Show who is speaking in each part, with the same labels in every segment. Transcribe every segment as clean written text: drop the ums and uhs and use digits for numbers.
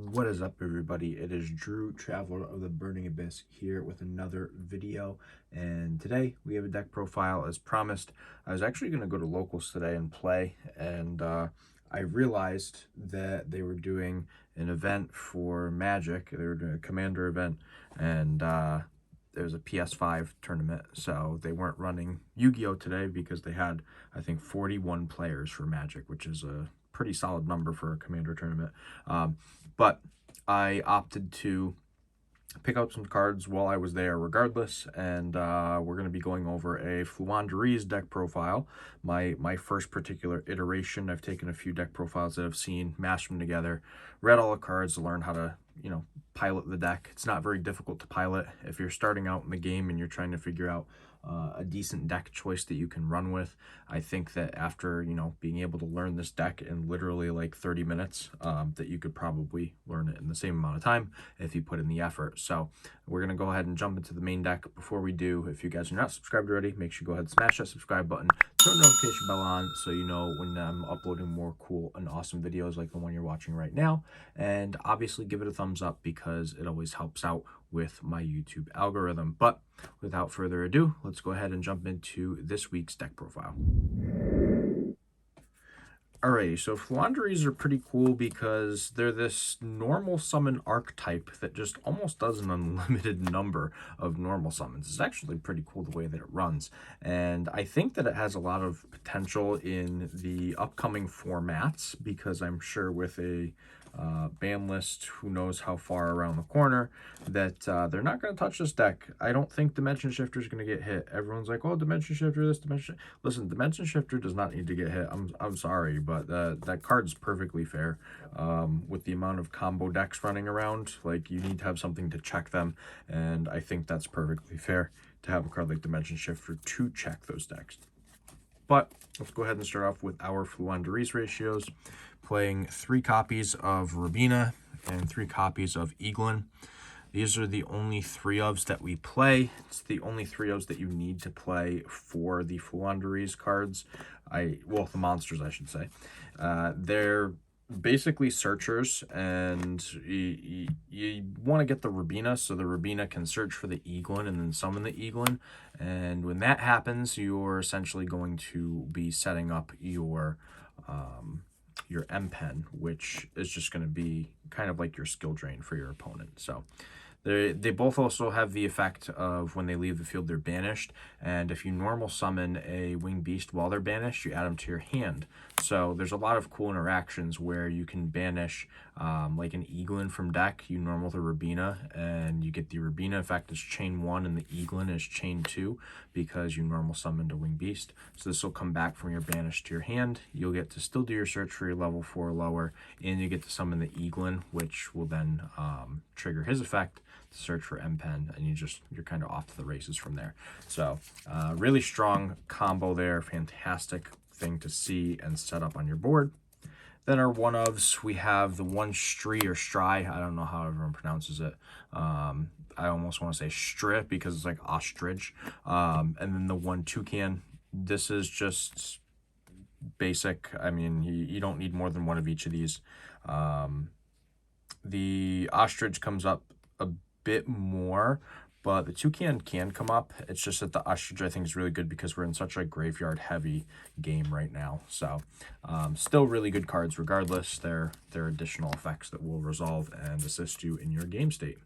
Speaker 1: What is up, everybody? It is Drew, Traveler of the Burning Abyss, here with another video, and today we have a deck profile as promised. I was actually going to go to locals today and play, and I realized that they were doing an event for Magic. They were doing a Commander event, and there was a PS5 tournament, so they weren't running Yu-Gi-Oh! Today because they had, I think, 41 players for Magic, which is a pretty solid number for a Commander tournament. But I opted to pick up some cards while I was there regardless, and we're going to be going over a Floowandereeze deck profile. My first particular iteration. I've taken a few deck profiles that I've seen, mashed them together, read all the cards to learn how to, pilot the deck. It's not very difficult to pilot. If you're starting out in the game and you're trying to figure out a decent deck choice that you can run with, I think that after, being able to learn this deck in literally like 30 minutes, that you could probably learn it in the same amount of time if you put in the effort. So we're going to go ahead and jump into the main deck. Before we do, if you guys are not subscribed already, make sure you go ahead and smash that subscribe button, turn the notification bell on so you know when I'm uploading more cool and awesome videos like the one you're watching right now. And obviously give it a thumbs up because it always helps out with my YouTube algorithm. But without further ado, let's go ahead and jump into this week's deck profile. Alrighty, so Floowandereeze are pretty cool because they're this normal summon archetype that just almost does an unlimited number of normal summons. It's actually pretty cool the way that it runs, and I think that it has a lot of potential in the upcoming formats because I'm sure with a ban list, who knows how far around the corner, that they're not going to touch this deck. I don't think Dimension Shifter is going to get hit. Everyone's like, oh, Dimension Shifter, this Dimension. Listen, Dimension Shifter does not need to get hit. I'm sorry, but that card's perfectly fair. With the amount of combo decks running around, like, you need to have something to check them, and I think that's perfectly fair to have a card like Dimension Shifter to check those decks. But let's go ahead and start off with our Floowandereeze ratios. Playing 3 copies of Rabina and 3 copies of Eaglin. These are the only 3-ofs that we play. It's the only 3-ofs that you need to play for the Floowandereeze cards. Well, the monsters, I should say. They're basically searchers, and you want to get the Rabina so the Rabina can search for the Eaglin and then summon the Eaglin. And when that happens, you're essentially going to be setting up your M-Pen, which is just going to be kind of like your skill drain for your opponent. So they both also have the effect of when they leave the field, they're banished. And if you normal summon a winged beast while they're banished, you add them to your hand. So there's a lot of cool interactions where you can banish like an Eaglin from deck. You normal the Rabina, and you get the Rabina effect as chain 1 and the Eaglin as chain 2 because you normal summoned a winged beast. So this will come back from your banish to your hand. You'll get to still do your search for your level 4 or lower, and you get to summon the Eaglin, which will then trigger his effect to search for M-Pen, and you're kind of off to the races from there. So really strong combo there. Fantastic thing to see and set up on your board. Then our one-ofs, we have the one Stree or Stry. I don't know how everyone pronounces it. I almost want to say Strip because it's like ostrich. And then the one Toucan. This is just basic. I mean, you don't need more than one of each of these. The ostrich comes up a bit more, but the Toucan can come up. It's just that the ostrich, I think, is really good because we're in such a graveyard heavy game right now. So still really good cards regardless. They're additional effects that will resolve and assist you in your game state.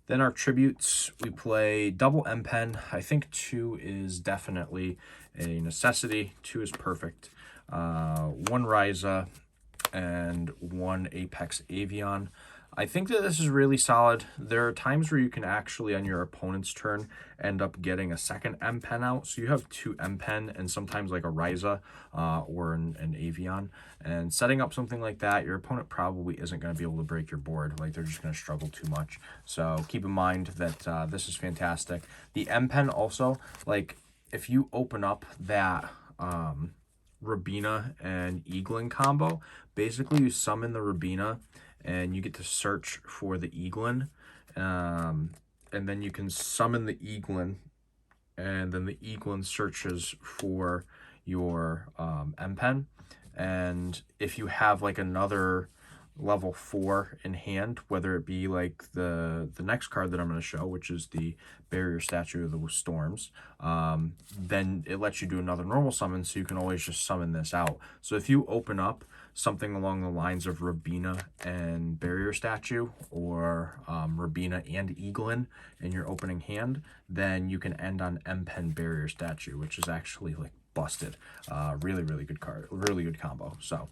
Speaker 1: Then our tributes, we play double M-Pen. I think 2 is definitely a necessity. 2 is perfect. 1 Ryza and 1 Apex Avian. I think that this is really solid. There are times where you can actually, on your opponent's turn, end up getting a second M-Pen out. So you have 2 M-Pen and sometimes like a Ryza or an Avian. And setting up something like that, your opponent probably isn't going to be able to break your board. Like, they're just going to struggle too much. So keep in mind that this is fantastic. The M-Pen also, like, if you open up that Rabina and Eaglin combo, basically you summon the Rabina and you get to search for the Eaglin, and then you can summon the Eaglin, and then the Eaglin searches for your M-Pen. And if you have like another level 4 in hand, whether it be like the next card that I'm going to show, which is the Barrier Statue of the Storms, then it lets you do another normal summon, so you can always just summon this out. So if you open up something along the lines of Rabina and Barrier Statue, or Rabina and Eaglin in your opening hand, then you can end on M-Pen Barrier Statue, which is actually like busted. Really, really good card, really good combo. So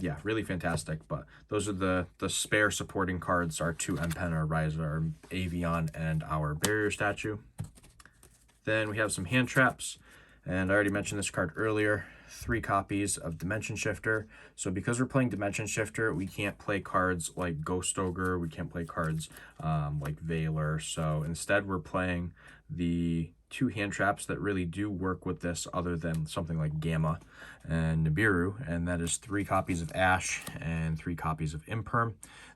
Speaker 1: yeah, really fantastic. But those are the spare supporting cards, our 2 M-Pen, our Ryza, our Avion, and our Barrier Statue. Then we have some hand traps, and I already mentioned this card earlier. 3 copies of Dimension Shifter. So because we're playing Dimension Shifter, we can't play cards like Ghost Ogre, we can't play cards like Veiler. So instead we're playing the 2 hand traps that really do work with this, other than something like Gamma and Nibiru, and that is 3 copies of Ash and 3 copies of Imperm.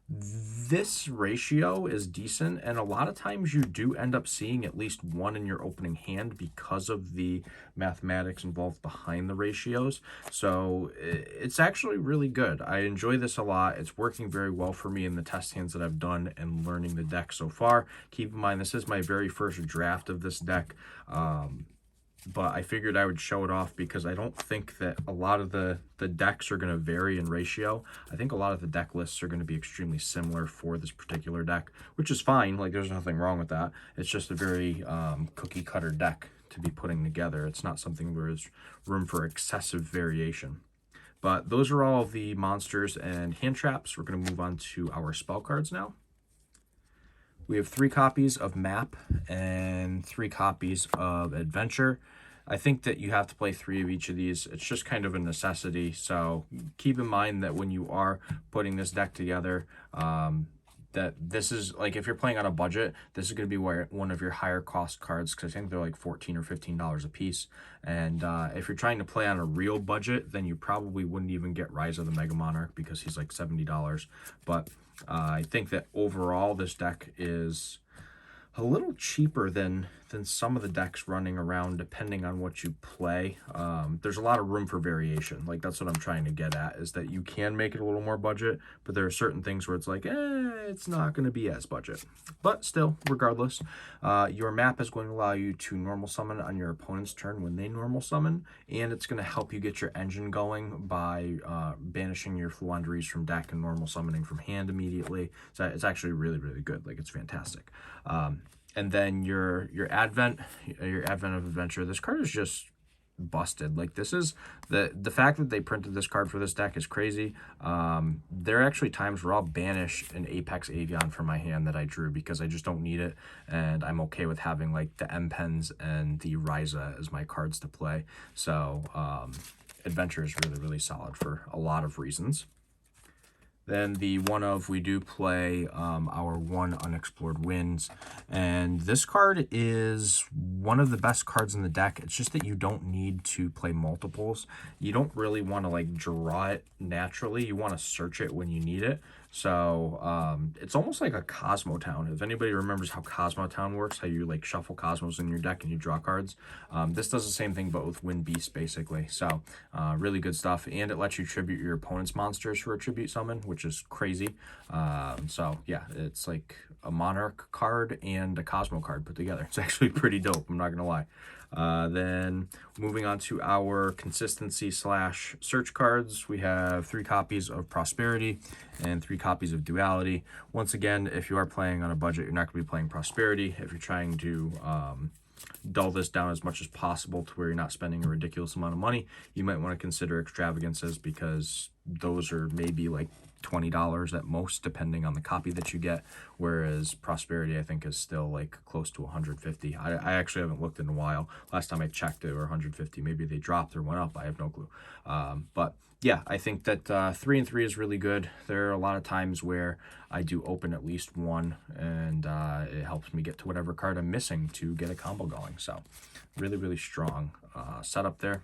Speaker 1: This ratio is decent, and a lot of times you do end up seeing at least 1 in your opening hand because of the mathematics involved behind the ratios. So it's actually really good. I enjoy this a lot. It's working very well for me in the test hands that I've done and learning the deck so far. Keep in mind, this is my very first draft of this deck. But I figured I would show it off because I don't think that a lot of the decks are going to vary in ratio. I think a lot of the deck lists are going to be extremely similar for this particular deck, which is fine. Like, there's nothing wrong with that. It's just a very cookie cutter deck to be putting together. It's not something where there's room for excessive variation. But those are all of the monsters and hand traps. We're going to move on to our spell cards now. We have 3 copies of Map and 3 copies of Adventure. I think that you have to play 3 of each of these. It's just kind of a necessity. So keep in mind that when you are putting this deck together, that this is, like, if you're playing on a budget, this is going to be one of your higher cost cards, because I think they're like $14 or $15 a piece. And if you're trying to play on a real budget, then you probably wouldn't even get Rise of the Mega Monarch, because he's like $70. But I think that overall this deck is a little cheaper than some of the decks running around, depending on what you play. There's a lot of room for variation. Like, that's what I'm trying to get at, is that you can make it a little more budget, but there are certain things where it's like, it's not going to be as budget. But still, regardless, your map is going to allow you to normal summon on your opponent's turn when they normal summon, and it's going to help you get your engine going by banishing your Floowandereeze from deck and normal summoning from hand immediately. So it's actually really, really good. Like, it's fantastic. And then your Advent of Adventure, this card is just busted. Like, this is the fact that they printed this card for this deck is crazy. There are actually times where I'll banish an Apex Avion from my hand that I drew because I just don't need it, and I'm okay with having like the M-Pens and the Ryza as my cards to play. So Adventure is really, really solid for a lot of reasons. Then the one of, we do play our 1 Unexplored Winds, and this card is one of the best cards in the deck. It's just that you don't need to play multiples. You don't really want to like draw it naturally. You want to search it when you need it. So it's almost like a Cosmo Town. If anybody remembers how Cosmo Town works, how you like shuffle Cosmos in your deck and you draw cards, this does the same thing, but with Wind Beast, basically. So really good stuff, and it lets you tribute your opponent's monsters for a tribute summon, which is crazy. So yeah, it's like a Monarch card and a Cosmo card put together. It's actually pretty dope, I'm not gonna lie. Then moving on to our consistency / search cards, we have 3 copies of Prosperity and 3 copies of Duality. Once again, if you are playing on a budget, you're not going to be playing Prosperity. If you're trying to dull this down as much as possible to where you're not spending a ridiculous amount of money, you might want to consider extravagances, because those are maybe like $20 at most, depending on the copy that you get, whereas Prosperity I think is still like close to 150. I actually haven't looked in a while. Last time I checked, they were 150. Maybe they dropped or went up, I have no clue. But yeah, I think that 3 and 3 is really good. There are a lot of times where I do open at least 1, and it helps me get to whatever card I'm missing to get a combo going. So really, really strong setup there.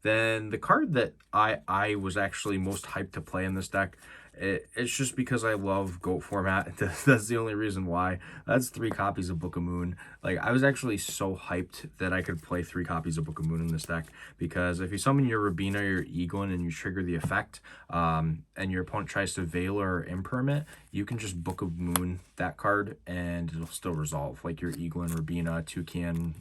Speaker 1: Then the card that I was actually most hyped to play in this deck, It's just because I love GOAT format. That's the only reason why. That's 3 copies of Book of Moon. Like, I was actually so hyped that I could play 3 copies of Book of Moon in this deck, because if you summon your Rabina or your Eaglin and you trigger the effect, and your opponent tries to Veil or Impermit, you can just Book of Moon that card and it'll still resolve. Like your Eaglin, Rabina, Toucan,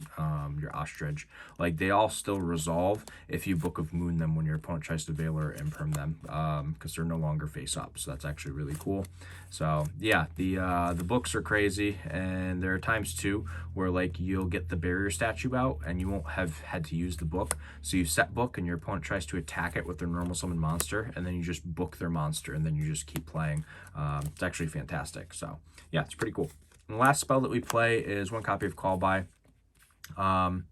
Speaker 1: your Ostrich. Like, they all still resolve if you Book of Moon them when your opponent tries to Veil or Imperm them, because they're no longer face up. So that's actually really cool. So yeah, the books are crazy, and there are times too where like you'll get the barrier statue out and you won't have had to use the book. So you set book and your opponent tries to attack it with their normal summon monster, and then you just book their monster and then you just keep playing. It's actually fantastic. So yeah, it's pretty cool. And the last spell that we play is 1 copy of Call By. How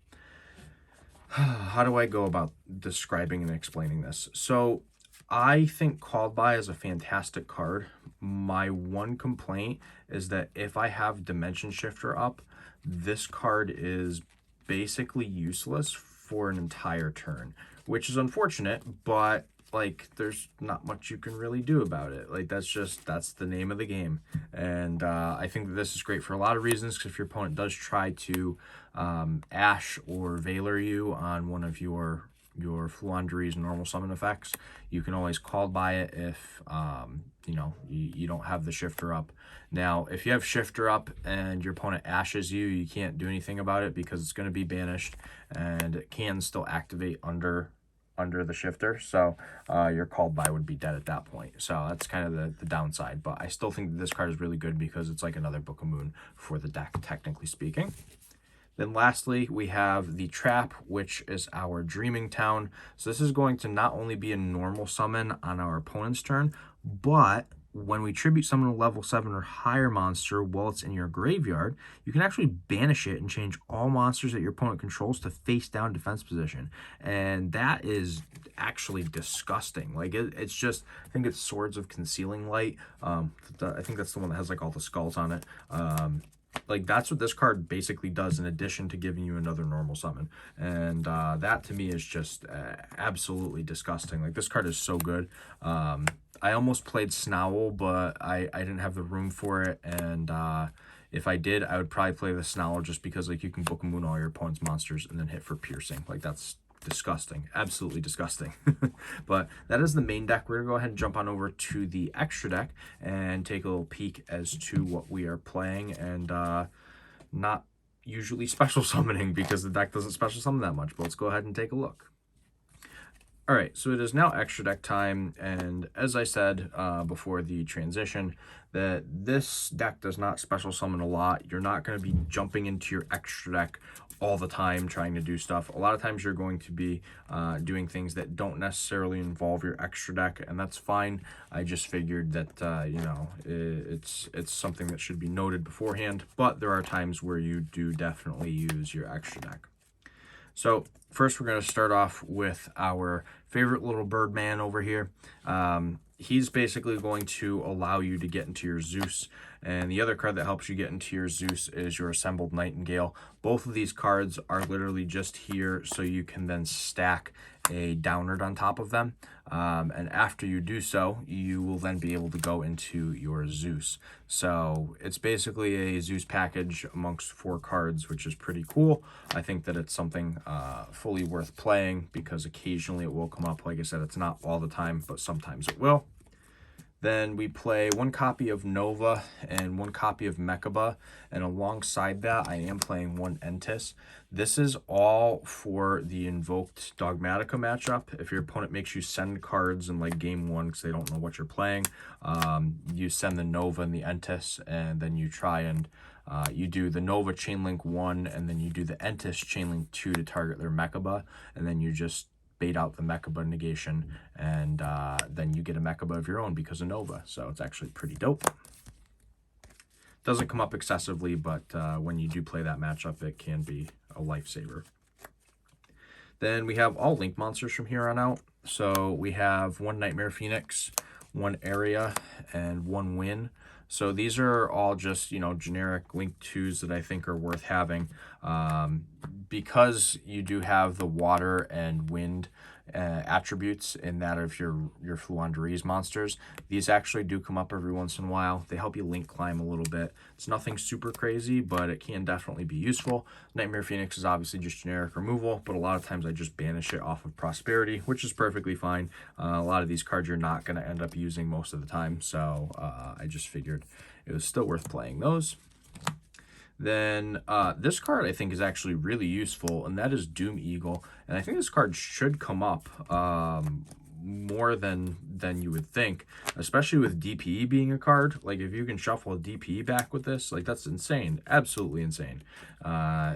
Speaker 1: do I go about describing and explaining this? So I think Called By is a fantastic card. My one complaint is that if I have Dimension Shifter up, this card is basically useless for an entire turn, which is unfortunate, but like there's not much you can really do about it. Like that's the name of the game. And I think that this is great for a lot of reasons, because if your opponent does try to Ash or Valor you on one of your Floowandereeze normal summon effects, you can always Call By it if you know, you don't have the Shifter up. Now, if you have Shifter up and your opponent ashes you, you can't do anything about it because it's going to be banished, and it can still activate under the Shifter. So your Called By would be dead at that point. So that's kind of the downside. But I still think that this card is really good because it's like another Book of Moon for the deck, technically speaking. Then lastly, we have the Trap, which is our Dreaming Town. So this is going to not only be a normal summon on our opponent's turn, but when we tribute summon a level 7 or higher monster while it's in your graveyard, you can actually banish it and change all monsters that your opponent controls to face down defense position. And that is actually disgusting. Like, it's just, I think it's Swords of Concealing Light. I think that's the one that has like all the skulls on it. Like, that's what this card basically does, in addition to giving you another normal summon. And that to me is just absolutely disgusting. Like, this card is so good. I almost played Snowl, but I didn't have the room for it. And if I did, I would probably play the Snowl, just because like you can Book of Moon all your opponent's monsters and then hit for piercing. Like, that's disgusting, absolutely disgusting. But that is the main deck. We're gonna go ahead and jump on over to the extra deck and take a little peek as to what we are playing, and not usually special summoning because the deck doesn't special summon that much, but let's go ahead and take a look. All right, so it is now extra deck time, and as I said before the transition, that this deck does not special summon a lot. You're not going to be jumping into your extra deck all the time trying to do stuff. A lot of times you're going to be doing things that don't necessarily involve your extra deck, and that's fine. I just figured that you know, it's something that should be noted beforehand, but there are times where you do definitely use your extra deck. So first we're going to start off with our favorite little Birdman over here. He's basically going to allow you to get into your Zeus, and the other card that helps you get into your Zeus is your Assembled Nightingale. Both of these cards are literally just here so you can then stack a Downard on top of them, and after you do so, you will then be able to go into your Zeus. So it's basically a Zeus package amongst 4 cards, which is pretty cool. I think that it's something fully worth playing, because occasionally it will come up. Like I said, it's not all the time, but sometimes it will. Then we play 1 copy of Nova and 1 copy of Mechaba, and alongside that I am playing 1 Entis. This is all for the Invoked Dogmatica matchup. If your opponent makes you send cards in like game 1 because they don't know what you're playing, you send the Nova and the Entis, and then you try and you do the Nova Chainlink 1, and then you do the Entis Chainlink 2 to target their Mechaba, and then you just bait out the Mechaba negation, and then you get a Mechaba of your own because of Nova. So it's actually pretty dope. Doesn't come up excessively, but when you do play that matchup, it can be a lifesaver. Then we have all Link monsters from here on out. So we have 1 Nightmare Phoenix, 1 Area, and 1 Win. So these are all just, you know, generic Link 2s that I think are worth having. Because you do have the water and wind attributes in that of your Floowandereeze monsters. These actually do come up every once in a while. They help you link climb a little bit. It's nothing super crazy, but it can definitely be useful. Nightmare Phoenix is obviously just generic removal, but a lot of times I just banish it off of Prosperity, which is perfectly fine. A lot of these cards you're not going to end up using most of the time, so I just figured it was still worth playing those. Then this card I think is actually really useful, and that is Doom Eagle. And I think this card should come up more than you would think, especially with DPE being a card. Like, if you can shuffle a DPE back with this, like, that's insane. Absolutely insane.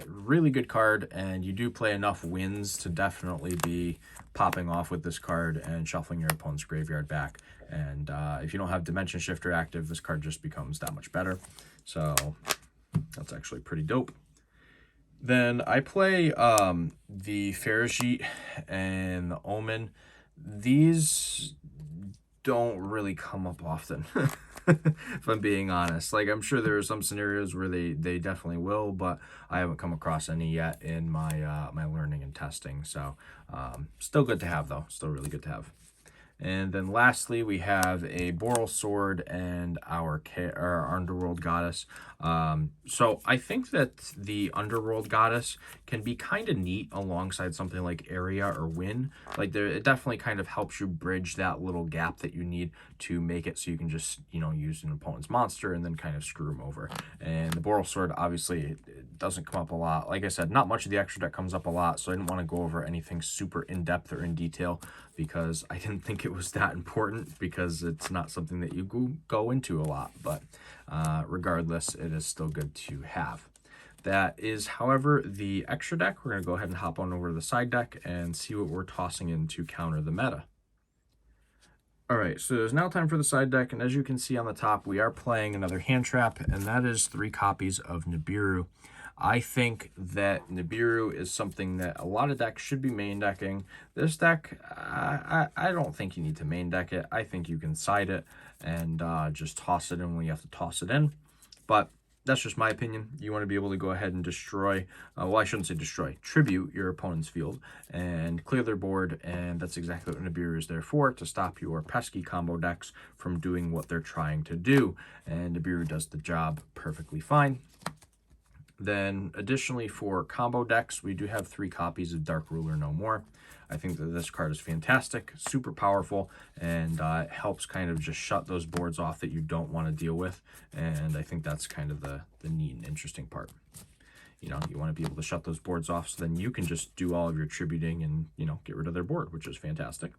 Speaker 1: Really good card, and you do play enough wins to definitely be popping off with this card and shuffling your opponent's graveyard back. And if you don't have Dimension Shifter active, this card just becomes that much better. So that's actually pretty dope. Then I play the Ferrigite and the Omen. These don't really come up often, if I'm being honest. Like, I'm sure there are some scenarios where they definitely will, but I haven't come across any yet in my my learning and testing. So still good to have, though. Still really good to have. And then lastly, we have a Boral Sword and our Underworld Goddess. So I think that the Underworld Goddess can be kind of neat alongside something like Area or Win. Like, it definitely kind of helps you bridge that little gap that you need to make it so you can just, you know, use an opponent's monster and then kind of screw them over. And the Boral Sword, obviously, it doesn't come up a lot. Like I said, not much of the extra deck comes up a lot, so I didn't want to go over anything super in-depth or in detail, because I didn't think it was that important, because it's not something that you go into a lot. But regardless, it is still good to have. That is, however, the extra deck. We're going to go ahead and hop on over to the side deck and see what we're tossing in to counter the meta. All right, so it's now time for the side deck, and as you can see on the top, we are playing another hand trap, and that is 3 copies of Nibiru. I think that Nibiru is something that a lot of decks should be main decking. This deck, I don't think you need to main deck it. I think you can side it and just toss it in when you have to toss it in. But that's just my opinion. You want to be able to go ahead and destroy, well, I shouldn't say destroy, tribute your opponent's field and clear their board, and that's exactly what Nibiru is there for, to stop your pesky combo decks from doing what they're trying to do. And Nibiru does the job perfectly fine. Then, additionally, for combo decks, we do have 3 copies of Dark Ruler No More. I think that this card is fantastic, super powerful, and it helps kind of just shut those boards off that you don't want to deal with. And I think that's kind of the neat and interesting part. You know, you want to be able to shut those boards off so then you can just do all of your tributing and, you know, get rid of their board, which is fantastic.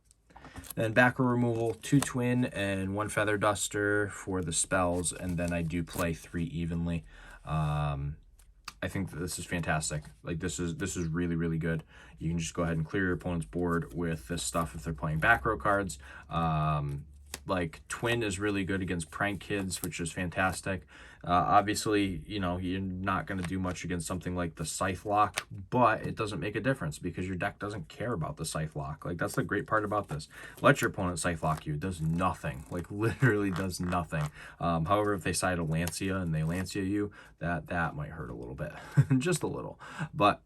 Speaker 1: Then backer removal, 2 twin and 1 feather duster for the spells, and then I do play 3 evenly. I think that this is fantastic. Like, this is really, really good. You can just go ahead and clear your opponent's board with this stuff if they're playing back row cards. Like, Twin is really good against Prank Kids, which is fantastic. Obviously, you know, you're not going to do much against something like the Scythe Lock, but it doesn't make a difference because your deck doesn't care about the Scythe Lock. Like, that's the great part about this. Let your opponent Scythe Lock you. It does nothing. Like, literally does nothing. However, if they side a Lancia and they Lancia you, that might hurt a little bit. Just a little. But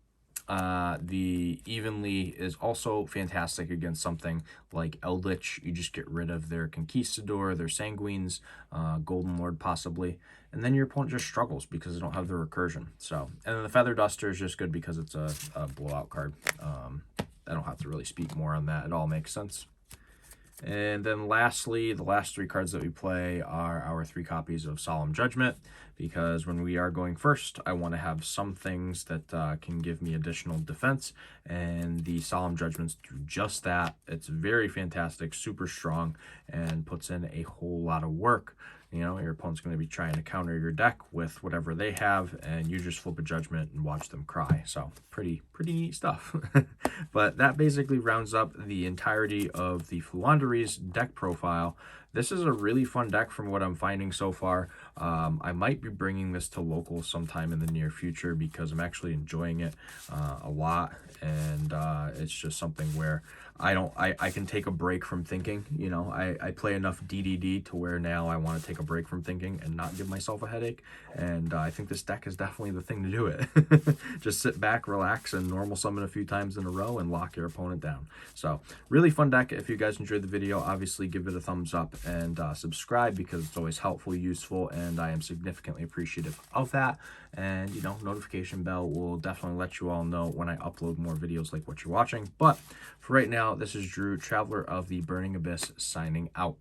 Speaker 1: the evenly is also fantastic against something like Eldritch. You just get rid of their Conquistador, their Sanguines, Golden Lord possibly, and then your opponent just struggles because they don't have the recursion. So, and then the Feather Duster is just good because it's a blowout card. I don't have to really speak more on that. It all makes sense. And then lastly, the last 3 cards that we play are our 3 copies of Solemn Judgment, because when we are going first, I want to have some things that can give me additional defense, and the Solemn Judgments do just that. It's very fantastic, super strong, and puts in a whole lot of work. You know, your opponent's going to be trying to counter your deck with whatever they have, and you just flip a judgment and watch them cry. So pretty neat stuff. But that basically rounds up the entirety of the Floowandereeze deck profile. this is a really fun deck from what I'm finding so far. I might be bringing this to locals sometime in the near future because I'm actually enjoying it a lot, and it's just something where I can take a break from thinking. You know, I play enough DDD to where now I want to take a break from thinking and not give myself a headache, and I think this deck is definitely the thing to do it. Just sit back, relax, and normal summon a few times in a row and lock your opponent down. So really fun deck. If you guys enjoyed the video, obviously give it a thumbs up and subscribe, because it's always helpful, useful, and I am significantly appreciative of that. And, you know, notification bell will definitely let you all know when I upload more videos like what you're watching. But for right now, this is Drew, Traveler of the Burning Abyss, signing out.